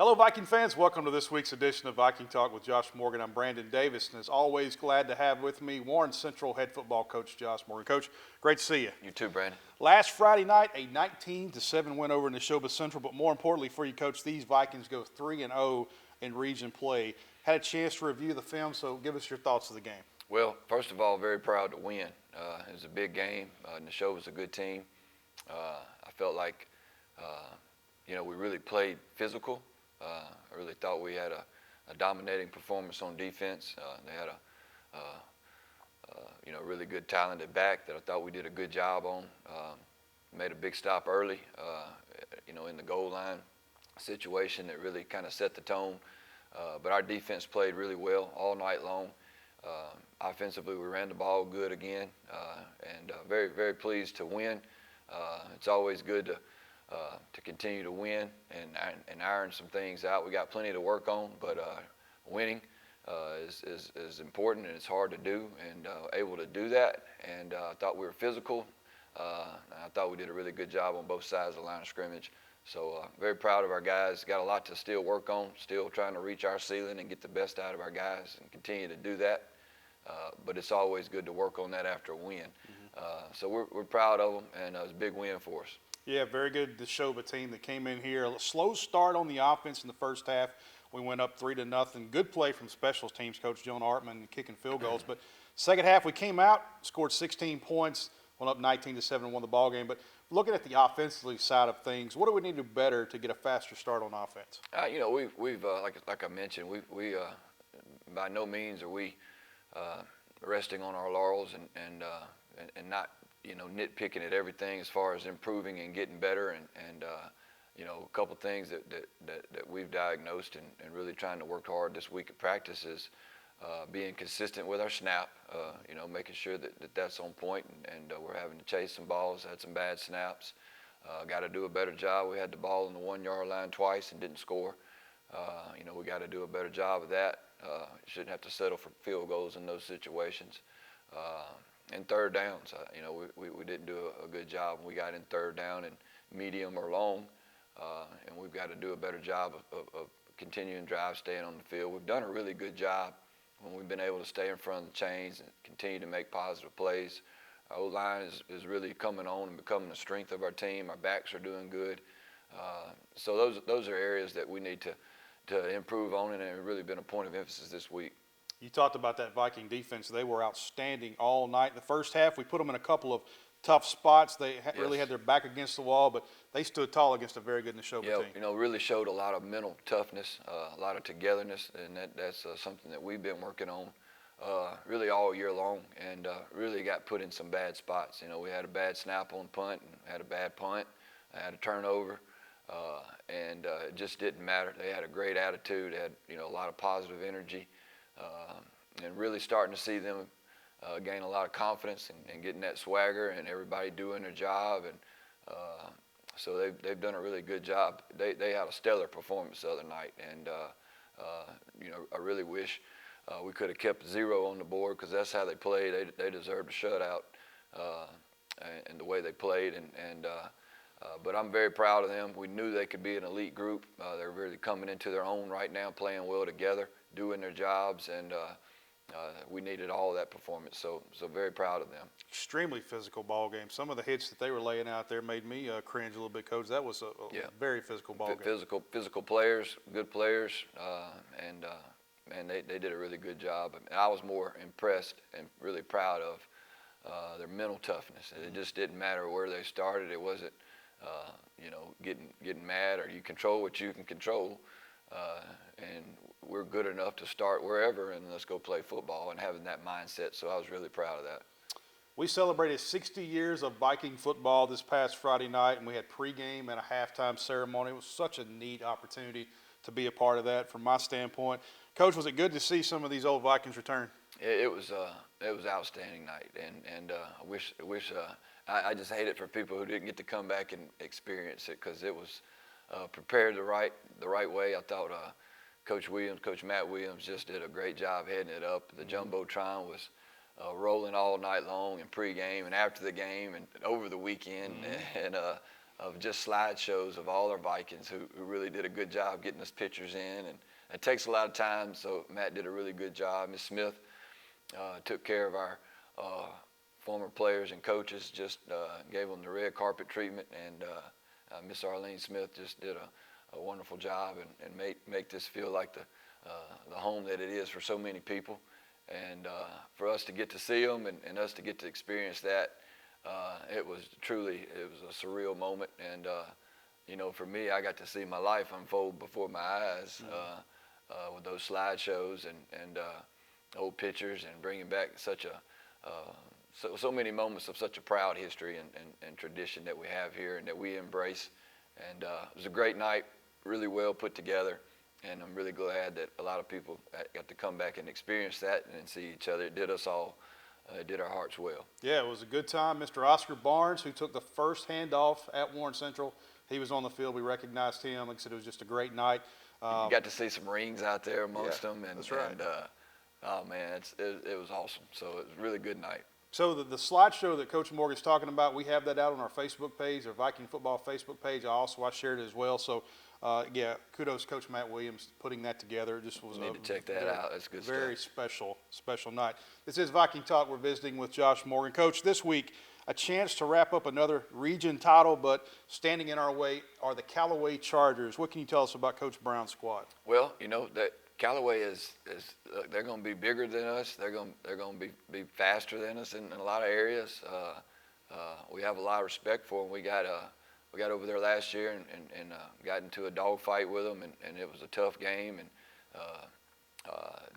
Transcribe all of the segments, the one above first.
Hello, Viking fans. Welcome to this week's edition of Viking Talk with Josh Morgan. I'm Brandon Davis, and as always, glad to have with me Warren Central head football coach Josh Morgan. Coach, great to see you. You too, Brandon. Last Friday night, a 19-7 win over Neshoba Central, but more importantly for you, Coach, these Vikings go 3-0 in region play. Had a chance to review the film, so give us your thoughts of the game. Well, first of all, very proud to win. It was a big game. Neshoba's a good team. I felt like, we really played physical. I really thought we had a dominating performance on defense. They had a really good talented back that I thought we did a good job on. Made a big stop early, in the goal line situation that really kind of set the tone. But our defense played really well all night long. Offensively, we ran the ball good again, and very, very pleased to win. It's always good to continue to win and iron some things out. We got plenty to work on, but winning is important, and it's hard to do, and able to do that. And I thought we were physical. I thought we did a really good job on both sides of the line of scrimmage. So very proud of our guys. Got a lot to still work on, still trying to reach our ceiling and get the best out of our guys and continue to do that. But it's always good to work on that after a win. So we're proud of them, and it was a big win for us. Yeah, very good Neshoba team that came in here. A slow start on the offense in the first half. We went up 3-0. Good play from special teams coach Joan Artman kicking field goals. But second half we came out, scored 16 points, went up 19-7 and won the ball game. But looking at the offensive side of things, what do we need to do better to get a faster start on offense? We've like I mentioned, we by no means are we resting on our laurels and not nitpicking at everything as far as improving and getting better and a couple things that we've diagnosed and really trying to work hard this week at practice is being consistent with our snap, making sure that's on point, and we're having to chase some balls, had some bad snaps. Got to do a better job. We had the ball on the 1 yard line twice and didn't score. We got to do a better job of that. Shouldn't have to settle for field goals in those situations. And third downs, we didn't do a good job. We got in third down and medium or long, and we've got to do a better job of continuing drive, staying on the field. We've done a really good job when we've been able to stay in front of the chains and continue to make positive plays. Our O-line is really coming on and becoming the strength of our team. Our backs are doing good. So those are areas that we need to improve on, and it has really been a point of emphasis this week. You talked about that Viking defense. They were outstanding all night. In the first half, we put them in a couple of tough spots. They really had their back against the wall, but they stood tall against a very good Neshoba team. Really showed a lot of mental toughness, a lot of togetherness, and that's something that we've been working on really all year long, and really got put in some bad spots. We had a bad snap on punt, and had a bad punt, had a turnover, and it just didn't matter. They had a great attitude, they had a lot of positive energy, and really starting to see them gain a lot of confidence and getting that swagger and everybody doing their job, and so they've done a really good job. They had a stellar performance the other night, and I really wish we could have kept 0 on the board, because that's how they played. They deserved a shutout, and the way they played, but I'm very proud of them. We knew they could be an elite group. They're really coming into their own right now, playing well together, doing their jobs, and we needed all of that performance. So very proud of them. Extremely physical ball game. Some of the hits that they were laying out there made me cringe a little bit, Coach. That was a very physical ball game. Physical players, good players, and they did a really good job. And I was more impressed and really proud of their mental toughness. It just didn't matter where they started. It wasn't getting mad, or you control what you can control. And we're good enough to start wherever and let's go play football, and having that mindset. So I was really proud of that. We celebrated 60 years of Viking football this past Friday night, and we had pregame and a halftime ceremony. It was such a neat opportunity to be a part of that from my standpoint. Coach, was it good to see some of these old Vikings return? It was an outstanding night, and I just hate it for people who didn't get to come back and experience it, because it was prepared the right way. I thought Coach Matt Williams just did a great job heading it up. The Jumbotron was rolling all night long in pregame and after the game and over the weekend, and of just slideshows of all our Vikings who really did a good job getting us pictures in, and it takes a lot of time. So Matt did a really good job. Miss Smith took care of our former players and coaches, just gave them the red carpet treatment, and Miss Arlene Smith just did a wonderful job and make this feel like the home that it is for so many people. And for us to get to see them and us to get to experience that, it was a surreal moment. And you know, for me, I got to see my life unfold before my eyes with those slideshows and old pictures, and bringing back such so many moments of such a proud history and tradition that we have here and that we embrace. And it was a great night, really well put together. And I'm really glad that a lot of people got to come back and experience that and see each other. It did us all, it did our hearts well. Yeah, it was a good time. Mr. Oscar Barnes, who took the first handoff at Warren Central, he was on the field. We recognized him. Like I said, it was just a great night. You got to see some rings out there amongst them. And, that's right. And, oh, man, it was awesome. So it was a really good night. So the slideshow that Coach Morgan's talking about, we have that out on our Facebook page, our Viking Football Facebook page. I shared it as well. So, yeah, kudos to Coach Matt Williams putting that together. It just was You need to check that out. That's good very stuff. special night. This is Viking Talk. We're visiting with Josh Morgan. Coach, this week, a chance to wrap up another region title, but standing in our way are the Callaway Chargers. What can you tell us about Coach Brown's squad? Well, you know, that Callaway is they're going to be bigger than us. They're going to be faster than us in a lot of areas. We have a lot of respect for them. We got over there last year and got into a dogfight with them, and it was a tough game. And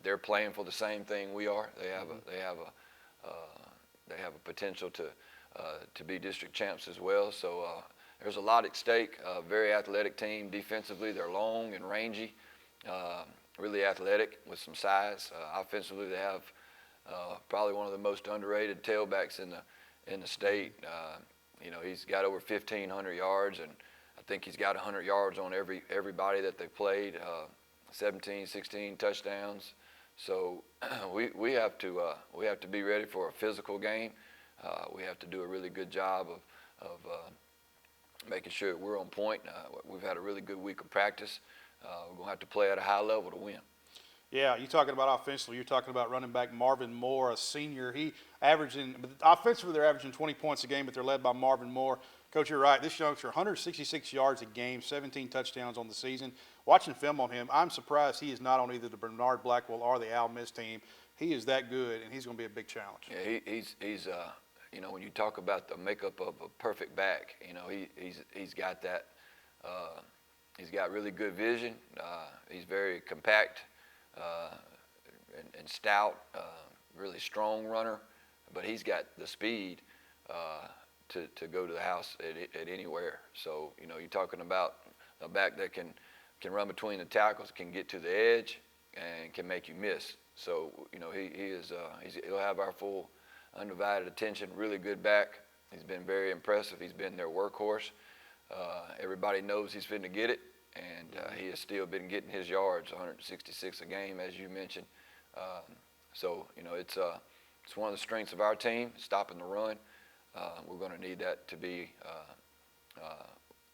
they're playing for the same thing we are. They have a potential to be district champs as well. So there's a lot at stake. Very athletic team defensively. They're long and rangy. Really athletic with some size. Offensively, they have probably one of the most underrated tailbacks in the state. You know, he's got over 1,500 yards, and I think he's got 100 yards on everybody that they played. 17, 16 touchdowns. So we have to be ready for a physical game. We have to do a really good job of making sure that we're on point. We've had a really good week of practice. We're going to have to play at a high level to win. Yeah, you're talking about offensively. You're talking about running back Marvin Moore, a senior. Offensively, they're averaging 20 points a game, but they're led by Marvin Moore. Coach, you're right. This youngster, 166 yards a game, 17 touchdowns on the season. Watching film on him, I'm surprised he is not on either the Bernard Blackwell or the Al Miss team. He is that good, and he's going to be a big challenge. Yeah, he's you know, when you talk about the makeup of a perfect back, you know, he's got that. He's got really good vision. He's very compact and stout, really strong runner, but he's got the speed to go to the house at anywhere. So, you know, you're talking about a back that can run between the tackles, can get to the edge, and can make you miss. So, you know, he'll have our full undivided attention. Really good back. He's been very impressive. He's been their workhorse. Everybody knows he's finna get it, and he has still been getting his yards, 166 a game, as you mentioned. So, you know, it's one of the strengths of our team, stopping the run. We're going to need that to be,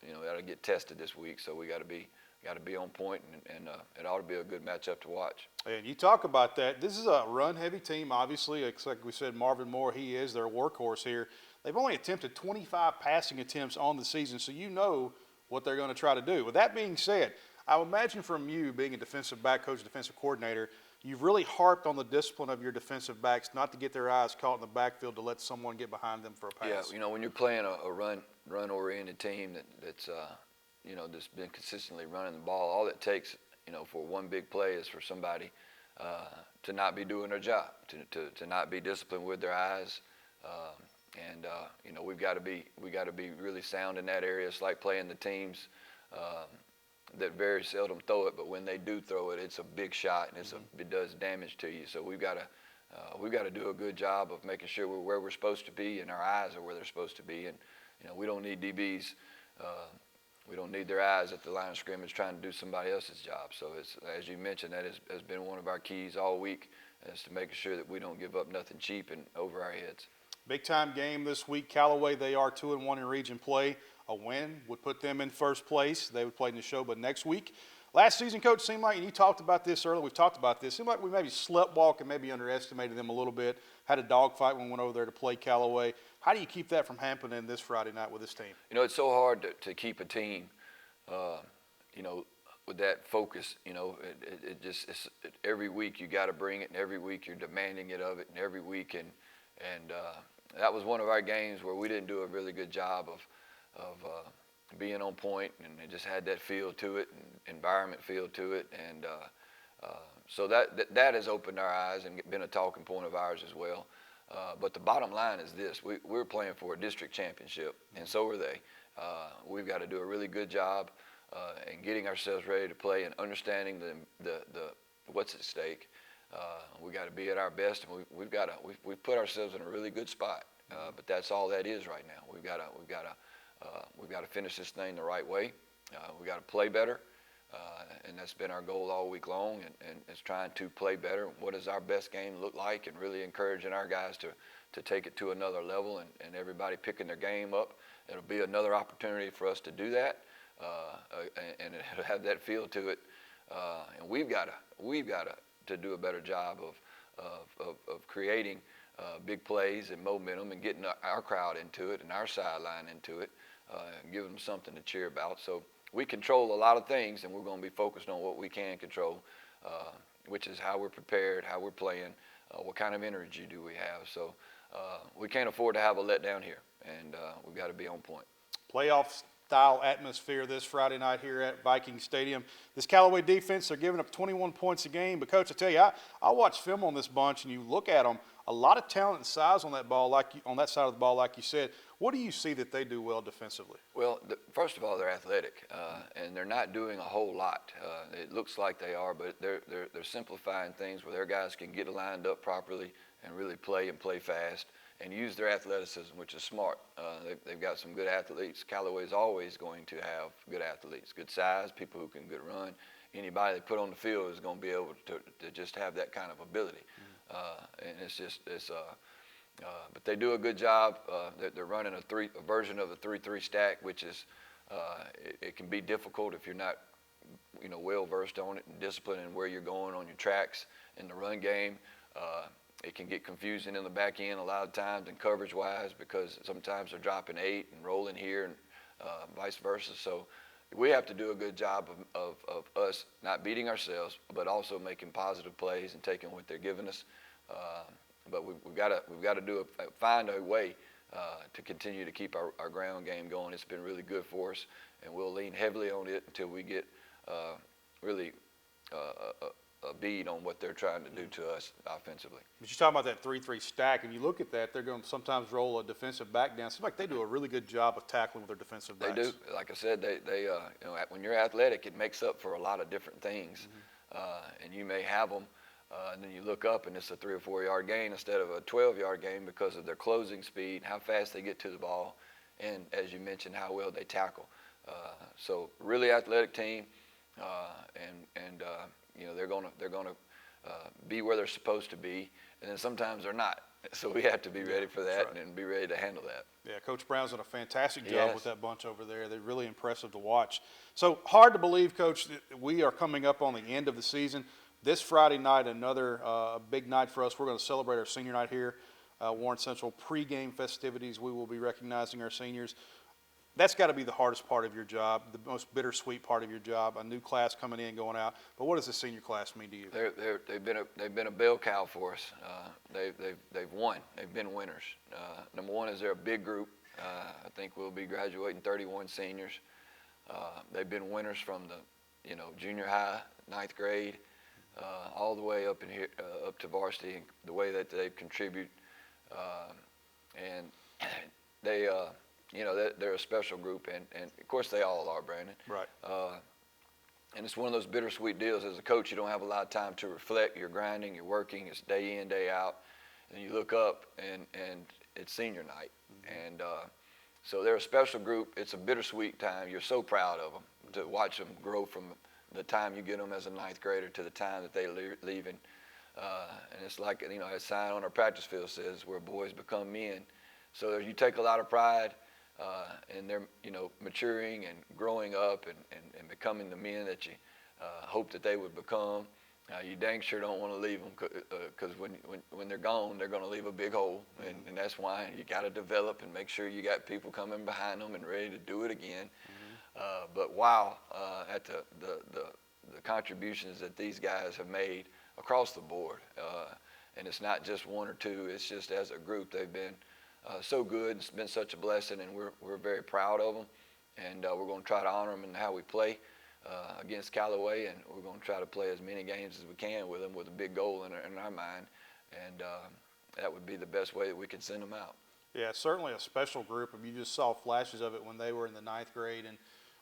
you know, that'll get tested this week. So we got to be on point, and it ought to be a good matchup to watch. And you talk about that. This is a run-heavy team, obviously. It's like we said, Marvin Moore, he is their workhorse here. They've only attempted 25 passing attempts on the season, so you know what they're going to try to do. With that being said, I would imagine from you being a defensive back coach, defensive coordinator, you've really harped on the discipline of your defensive backs not to get their eyes caught in the backfield to let someone get behind them for a pass. Yeah, you know, when you're playing a run-oriented team that's you know, that's been consistently running the ball, all it takes, you know, for one big play is for somebody to not be doing their job, to not be disciplined with their eyes. And you know, we got to be really sound in that area. It's like playing the teams that very seldom throw it, but when they do throw it, it's a big shot and it does damage to you. So we've got to do a good job of making sure we're where we're supposed to be and our eyes are where they're supposed to be. And you know, we don't need DBs. We don't need their eyes at the line of scrimmage trying to do somebody else's job. So it's, as you mentioned, that has been one of our keys all week, is to making sure that we don't give up nothing cheap and over our heads. Big time game this week. Callaway, they are 2-1 in region play. A win would put them in first place. They would play in the show, but next week. Last season, Coach, seemed like, and you talked about this earlier, we've talked about this, seemed like we maybe sleptwalked and maybe underestimated them a little bit, had a dogfight when we went over there to play Callaway. How do you keep that from happening this Friday night with this team? You know, it's so hard to keep a team, you know, with that focus. You know, every week you got to bring it, and every week you're demanding it of it, and every week, and that was one of our games where we didn't do a really good job of being on point, and it just had that feel to it, and environment feel to it, and so that has opened our eyes and been a talking point of ours as well. But the bottom line is this: we're playing for a district championship, and so are they. We've got to do a really good job in getting ourselves ready to play and understanding the what's at stake. We got to be at our best, and we've put ourselves in a really good spot. But that's all that is right now. We've got to finish this thing the right way. We got to play better, and that's been our goal all week long. And it's trying to play better. What does our best game look like? And really encouraging our guys to take it to another level, and everybody picking their game up. It'll be another opportunity for us to do that, and it'll have that feel to it. And we've got to do a better job of creating big plays and momentum and getting our crowd into it and our sideline into it, and giving them something to cheer about. So we control a lot of things, and we're going to be focused on what we can control, which is how we're prepared, how we're playing, what kind of energy do we have. So we can't afford to have a letdown here, and we've got to be on point. Playoff style atmosphere this Friday night here at Viking Stadium. This Callaway defense, they're giving up 21 points a game. But, Coach, I tell you, I watch film on this bunch, and you look at them, a lot of talent and size on that ball, on that side of the ball, like you said. What do you see that they do well defensively? Well, first of all, they're athletic, and they're not doing a whole lot. It looks like they are, but they're simplifying things where their guys can get lined up properly and really play and play fast and use their athleticism, which is smart. They've got some good athletes. Callaway is always going to have good athletes, good size, people who can good run. Anybody they put on the field is going to be able to just have that kind of ability. But they do a good job. They're running a version of the 3-3 stack, which is it can be difficult if you're not, well versed on it and disciplined in where you're going on your tracks in the run game. It can get confusing in the back end a lot of times and coverage-wise, because sometimes they're dropping 8 and rolling here and vice versa. So we have to do a good job of us not beating ourselves, but also making positive plays and taking what they're giving us. But we've got to find a way to continue to keep our ground game going. It's been really good for us, and we'll lean heavily on it until we get really a bead on what they're trying to do to us offensively. But you're talking about that 3-3 stack, and you look at that, they're going to sometimes roll a defensive back down. It seems like they do a really good job of tackling with their defensive backs. They do. Like I said, they when you're athletic, it makes up for a lot of different things. And you may have them, and then you look up, and it's a 3 or 4 yard gain instead of a 12-yard gain because of their closing speed, how fast they get to the ball, and as you mentioned, how well they tackle. So really athletic team, and they're gonna be where they're supposed to be, and then sometimes they're not. So we have to be ready for that, right, and be ready to handle that. Yeah, Coach Brown's done a fantastic job with that bunch over there. They're really impressive to watch. So hard to believe, Coach, that we are coming up on the end of the season. This Friday night, another big night for us. We're going to celebrate our senior night here, Warren Central pregame festivities. We will be recognizing our seniors. That's got to be the hardest part of your job, the most bittersweet part of your job. A new class coming in, going out. But what does the senior class mean to you? They've been a bell cow for us. They've won. They've been winners. Number one is they're a big group. I think we'll be graduating 31 seniors. They've been winners from the junior high, 9th grade, all the way up in here up to varsity. And the way that they contribute, and they. They're a special group, and of course they all are, Brandon. Right. And it's one of those bittersweet deals. As a coach, you don't have a lot of time to reflect. You're grinding, you're working, it's day in, day out. And you look up, and it's senior night. And so they're a special group. It's a bittersweet time. You're so proud of them to watch them grow from the time you get them as a 9th grader to the time that they're leaving. And it's like, a sign on our practice field says, where boys become men. So you take a lot of pride. and they're, maturing and growing up and becoming the men that you hope that they would become. You dang sure don't want to leave them because when they're gone, they're going to leave a big hole, and that's why you got to develop and make sure you got people coming behind them and ready to do it again. But wow, at the contributions that these guys have made across the board, and it's not just one or two. It's just as a group they've been so good. It's been such a blessing, and we're very proud of them, and we're going to try to honor them in how we play against Callaway, and we're going to try to play as many games as we can with them with a big goal in our mind, and that would be the best way that we can send them out. Yeah, certainly a special group. I mean, you just saw flashes of it when they were in the 9th grade and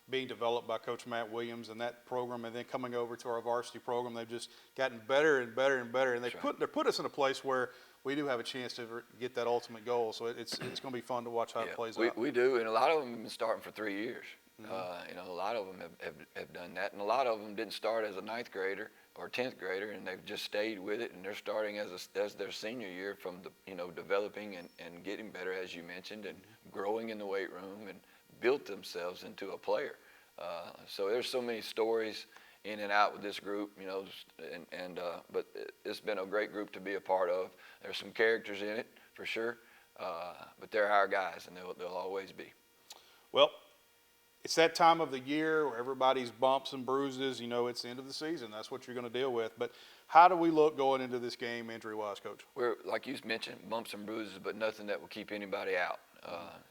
being developed by Coach Matt Williams and that program, and then coming over to our varsity program, they've just gotten better and better and better, and they put us in a place where we do have a chance to get that ultimate goal. So it's going to be fun to watch how it plays out. We do, and a lot of them have been starting for 3 years. A lot of them have done that, and a lot of them didn't start as a 9th grader or 10th grader, and they've just stayed with it, and they're starting as their senior year from developing and getting better, as you mentioned, and growing in the weight room and built themselves into a player. So there's so many stories in and out with this group, but it's been a great group to be a part of. There's some characters in it for sure, but they're our guys, and they'll always be. Well, it's that time of the year where everybody's bumps and bruises. It's the end of the season. That's what you're going to deal with. But how do we look going into this game injury-wise, Coach? We're, like you mentioned, bumps and bruises, but nothing that will keep anybody out.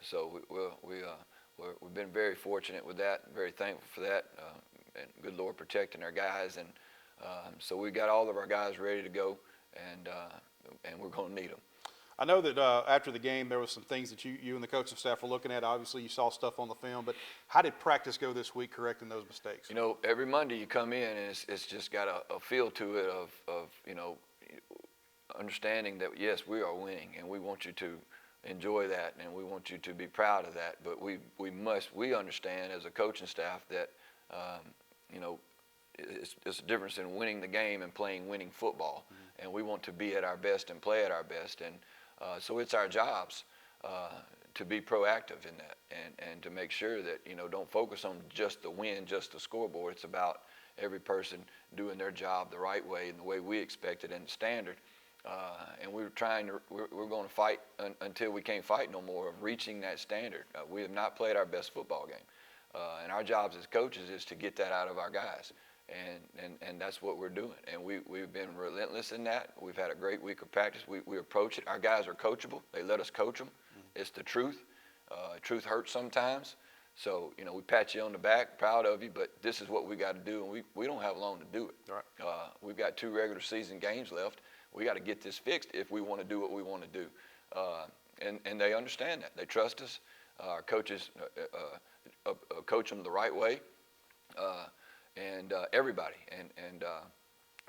So we've been very fortunate with that, very thankful for that, and good Lord protecting our guys. And so we got all of our guys ready to go, and we're going to need them. I know that after the game there was some things that you and the coaching staff were looking at. Obviously, you saw stuff on the film, but how did practice go this week correcting those mistakes? Every Monday you come in and it's just got a feel to it of understanding that, yes, we are winning, and we want you to enjoy that, and we want you to be proud of that. But we understand as a coaching staff that it's a difference in winning the game and playing winning football, and we want to be at our best and play at our best, and so it's our jobs to be proactive in that, and to make sure that don't focus on just the win, just the scoreboard. It's about every person doing their job the right way and the way we expect it and the standard. And we're going to fight until we can't fight no more of reaching that standard. We have not played our best football game, and our jobs as coaches is to get that out of our guys, and that's what we're doing. And we've been relentless in that. We've had a great week of practice. We approach it. Our guys are coachable. They let us coach them. It's the truth. Truth hurts sometimes. So, we pat you on the back, proud of you, but this is what we got to do, and we don't have long to do it. Right. We've got 2 regular season games left. We got to get this fixed if we want to do what we want to do. And they understand that. They trust us. Our coaches coach them the right way, and everybody. And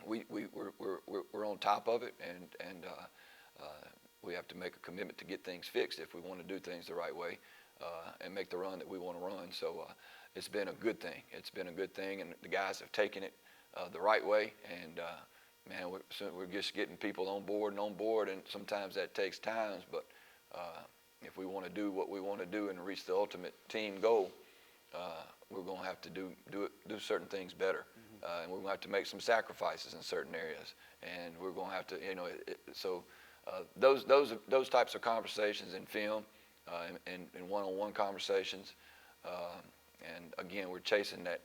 we're on top of it, and we have to make a commitment to get things fixed if we want to do things the right way and make the run that we want to run. So it's been a good thing. It's been a good thing, and the guys have taken it the right way, and man, we're just getting people on board, and sometimes that takes time, but if we want to do what we want to do and reach the ultimate team goal, we're going to have to do certain things better, and we're going to have to make some sacrifices in certain areas, and we're going to have to, so those types of conversations in film and one-on-one conversations, and again, we're chasing that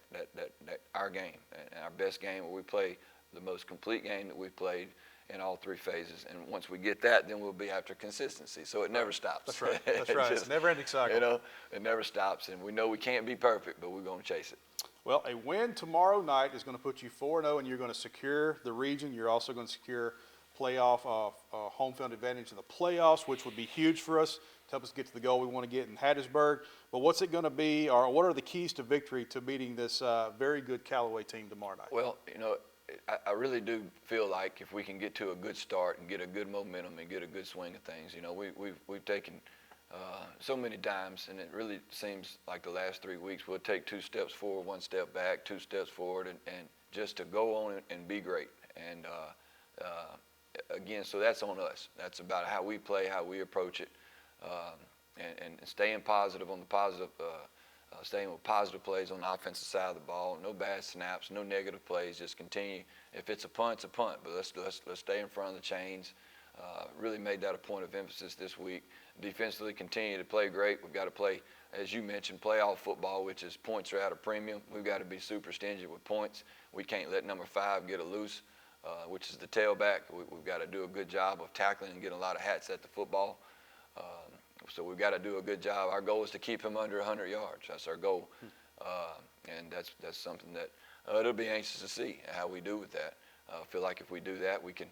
our game, and our best game where we play the most complete game that we've played in all 3 phases. And once we get that, then we'll be after consistency. So it never stops. That's right. That's right. It's a never-ending cycle. It never stops. And we know we can't be perfect, but we're going to chase it. Well, a win tomorrow night is going to put you 4-0, and you're going to secure the region. You're also going to secure playoff home field advantage in the playoffs, which would be huge for us to help us get to the goal we want to get in Hattiesburg. But what's it going to be, or what are the keys to victory to beating this very good Callaway team tomorrow night? Well, I really do feel like if we can get to a good start and get a good momentum and get a good swing of things, we've taken so many times, and it really seems like the last 3 weeks we'll take 2 steps forward, 1 step back, 2 steps forward, and just to go on and be great. And again, so that's on us. That's about how we play, how we approach it. and staying positive on the positive, staying with positive plays on the offensive side of the ball. No bad snaps, no negative plays. Just continue. If it's a punt, it's a punt. But let's stay in front of the chains. Really made that a point of emphasis this week. Defensively, continue to play great. We've got to play, as you mentioned, playoff football, which is points are at a premium. We've got to be super stingy with points. We can't let number 5 get a loose, which is the tailback. We've got to do a good job of tackling and getting a lot of hats at the football. So we've got to do a good job. Our goal is to keep him under 100 yards. That's our goal, and that's something that it'll be anxious to see how we do with that. I feel like if we do that, we can.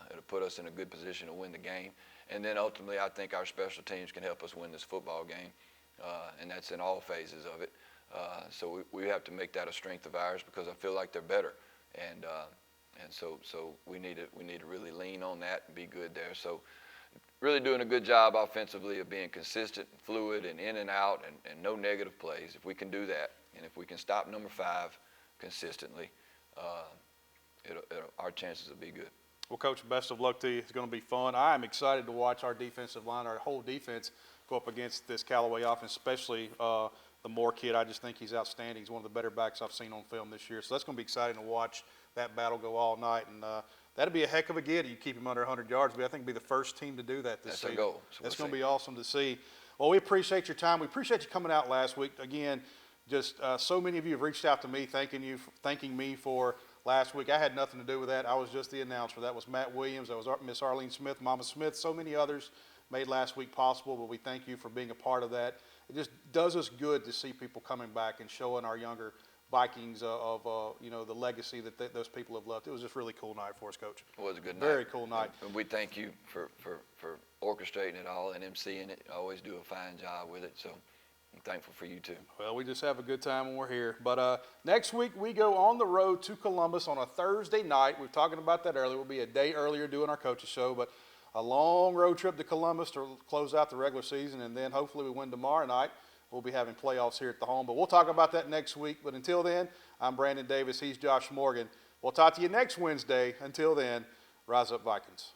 It'll put us in a good position to win the game, and then ultimately, I think our special teams can help us win this football game, and that's in all phases of it. So we have to make that a strength of ours because I feel like they're better, and so we need to really lean on that and be good there. So. Really doing a good job offensively of being consistent, fluid, and in and out, and no negative plays. If we can do that, and if we can stop number 5 consistently, our chances will be good. Well, Coach, best of luck to you. It's going to be fun. I am excited to watch our defensive line, our whole defense, go up against this Callaway offense, especially the Moore kid. I just think he's outstanding. He's one of the better backs I've seen on film this year. So that's going to be exciting to watch that battle go all night. And that'd be a heck of a get. You keep him under 100 yards. But I think it'll be the first team to do that this season. That's our goal. That's going to be awesome to see. Well, we appreciate your time. We appreciate you coming out last week. Again, just so many of you have reached out to me thanking me for last week. I had nothing to do with that. I was just the announcer. That was Matt Williams. That was Miss Arlene Smith, Mama Smith. So many others made last week possible, but we thank you for being a part of that. It just does us good to see people coming back and showing our younger Vikings of the legacy that those people have left. It was just a really cool night for us, Coach. It was a good night. Very cool night. And we thank you for orchestrating it all and emceeing it. You always do a fine job with it, so I'm thankful for you too. Well, we just have a good time when we're here. But next week we go on the road to Columbus on a Thursday night. We were talking about that earlier. We'll be a day earlier doing our coaches show, but a long road trip to Columbus to close out the regular season, and then hopefully we win tomorrow night. We'll be having playoffs here at the home, but we'll talk about that next week. But until then, I'm Brandon Davis. He's Josh Morgan. We'll talk to you next Wednesday. Until then, rise up, Vikings.